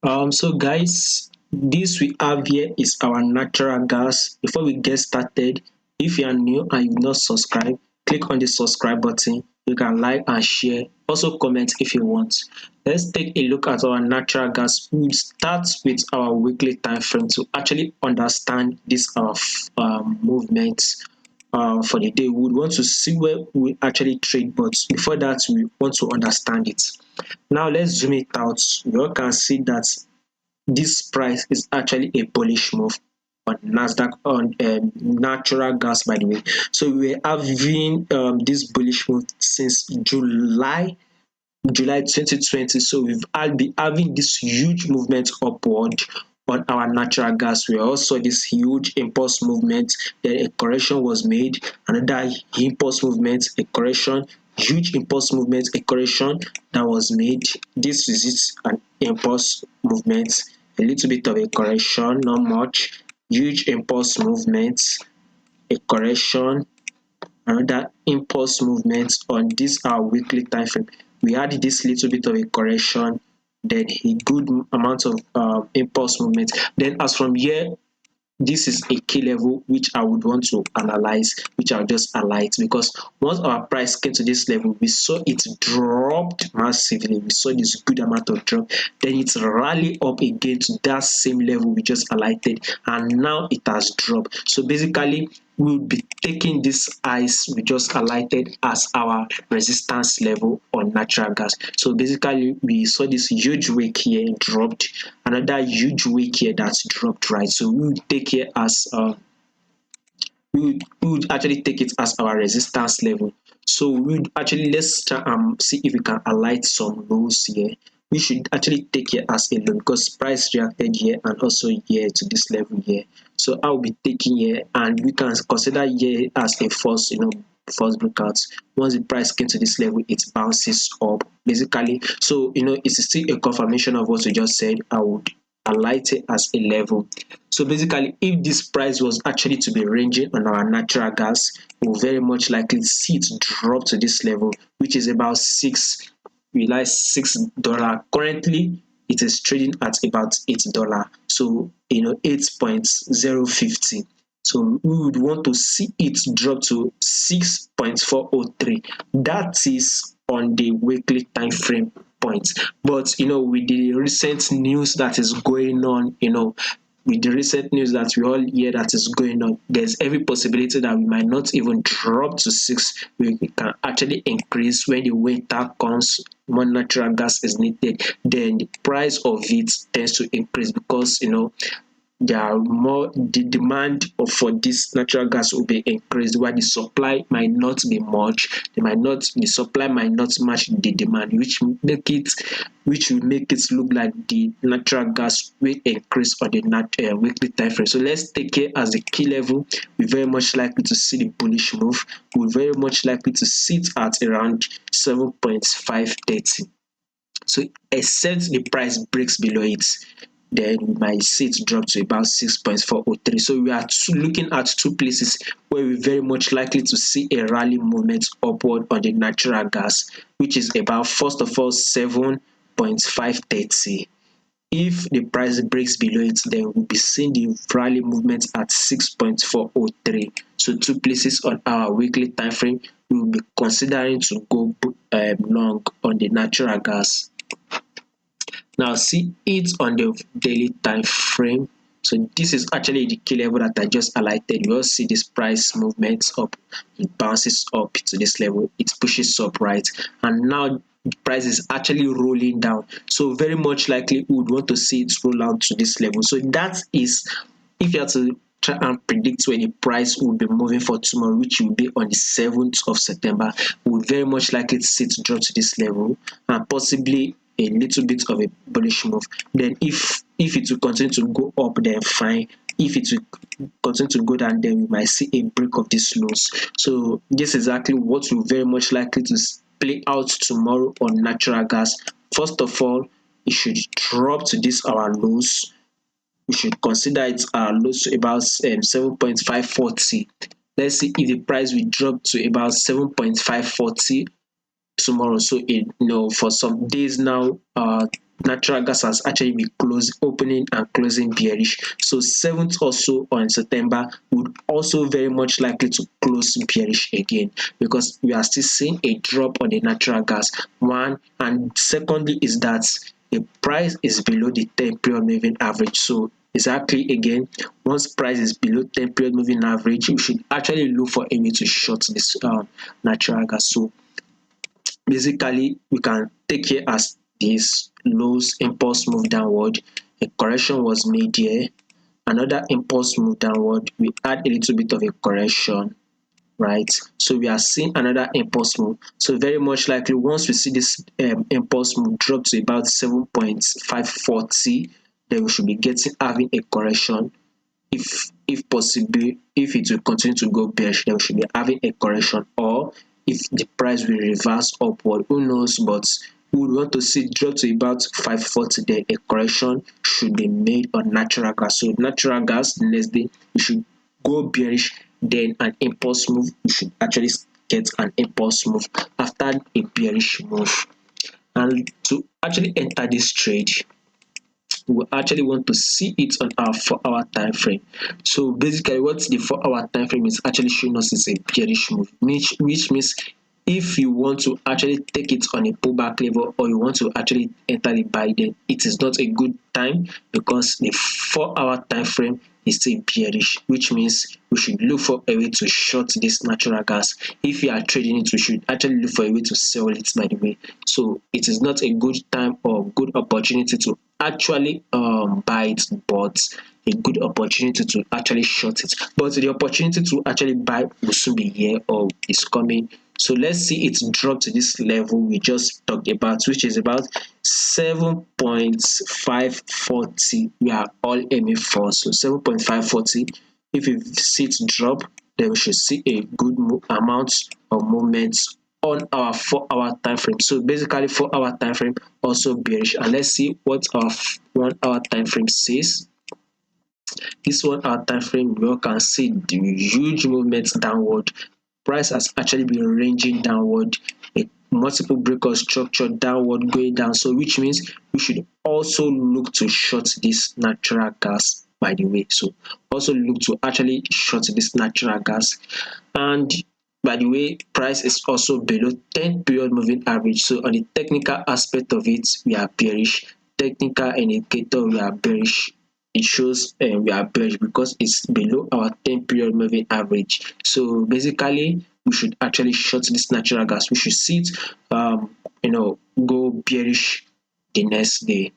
So guys, this we have here is our natural gas. Before we get started, if you are new and you've not subscribed, click on the subscribe button. You can like and share. Also comment if you want. Let's take a look at our natural gas. We'll start with our weekly time frame to actually understand this movement for the day. We would want to see where we actually trade, but before that, we want to understand it. Now let's zoom it out. You all can see that this price is actually a bullish move on NASDAQ on natural gas, by the way. So we are having this bullish move since July 2020. So we've all been having this huge movement upward on our natural gas. We also saw this huge impulse movement, then a correction was made, another impulse movement, a correction, huge impulse movement, a correction that was made. This is it, an impulse movement, a little bit of a correction, not much, huge impulse movement, a correction, another impulse movement on this our weekly time frame. We had this little bit of a correction, then a good amount of impulse movement. Then as from here, this is a key level which I would want to analyze, which I'll just highlight, because once our price came to this level, we saw it dropped massively. We saw this good amount of drop, then it rallied up again to that same level we just highlighted, and now it has dropped. So basically, we'll be taking this ice we just highlighted as our resistance level on natural gas. So basically, we saw this huge wick here dropped, another huge wick here that's dropped, right? So we would take it as we would actually take it as our resistance level. So we would actually, let's try and see if we can highlight some lows here. We should actually take it as a low because price reacted here and also here to this level here. So I'll be taking here, and we can consider here as a false, false breakout. Once the price came to this level, it bounces up basically. So it's still a confirmation of what we just said. I would highlight it as a level. So basically, if this price was actually to be ranging on our natural gas, we'll very much likely see it drop to this level, which is about $6. Currently, it is trading at about $8. So 8.050. So we would want to see it drop to 6.403. That is on the weekly time frame point. But with the recent news that is going on, with the recent news that we all hear that is going on, there's every possibility that we might not even drop to 6. We can actually increase when the winter comes. More natural gas is needed, then the price of it tends to increase because there are more, the demand for this natural gas will be increased while the supply might not be much. The supply might not match the demand, which will make it look like the natural gas will increase on the weekly time frame. So let's take it as a key level. We're very much likely to see the bullish move. We're very much likely to sit at around 7.530. So except the price breaks below it, then we might see it drop to about 6.403. So we are looking at two places where we very much likely to see a rally movement upward on the natural gas, which is about, first of all, 7.530. If the price breaks below it, then we'll be seeing the rally movement at 6.403. So two places on our weekly time frame we will be considering to go long on the natural gas. Now see it on the daily time frame. So this is actually the key level that I just highlighted. You all see this price movements up, it bounces up to this level, it pushes up, right? And now the price is actually rolling down. So very much likely we would want to see it roll out to this level. So that is, if you have to try and predict where the price will be moving for tomorrow, which will be on the 7th of September, we will very much likely to see it drop to this level and possibly a little bit of a bullish move. Then if it will continue to go up, then fine. If it will continue to go down, then we might see a break of this lows. So this is exactly what we're very much likely to play out tomorrow on natural gas. First of all, it should drop to this our lows. We should consider it lows to about 7.540. Let's see if the price will drop to about 7.540 tomorrow. So for some days now, natural gas has actually been opening and closing bearish. So 7th also on September would also very much likely to close bearish again, because we are still seeing a drop on the natural gas. One, and secondly is that the price is below the 10-period moving average. So exactly, again, once price is below 10-period moving average, you should actually look for a way to short this natural gas. So basically, we can take here as this lows impulse move downward. A correction was made here. Another impulse move downward. We add a little bit of a correction, right? So we are seeing another impulse move. So very much likely, once we see this impulse move drop to about 7.540, then we should be having a correction. If possible, if it will continue to go bearish, then we should be having a correction, or if the price will reverse upward, who knows, but we would want to see it drop to about 540, then a correction should be made on natural gas. So natural gas, the next day we should go bearish, then an impulse move, we should actually get an impulse move after a bearish move. And to actually enter this trade, we actually want to see it on our 4-hour time frame. So basically, what the 4-hour time frame is actually showing us is a bearish move, which means if you want to actually take it on a pullback level, or you want to actually enter the buy, then it is not a good time, because the 4-hour time frame is still bearish, which means we should look for a way to short this natural gas. If you are trading it, we should actually look for a way to sell it, by the way. So it is not a good time or good opportunity to actually buy it, but a good opportunity to actually short it. But the opportunity to actually buy will soon be here, or is coming. So let's see it drop to this level we just talked about, which is about 7.540. We are all aiming for. So 7.540. If you see it drop, then we should see a good amount of movements on our 4-hour time frame. So basically, 4-hour time frame also bearish. And let's see what our 1-hour time frame says. This 1-hour time frame, we all can see the huge movements downward. Price has actually been ranging downward, a multiple breakout structure downward going down. So which means we should also look to short this natural gas, by the way. So also look to actually short this natural gas. And by the way, price is also below 10-period moving average. So on the technical aspect of it, we are bearish. Technical indicator, we are bearish. It shows we are bearish because it's below our 10-period moving average. So basically, we should actually short this natural gas. We should see it go bearish the next day.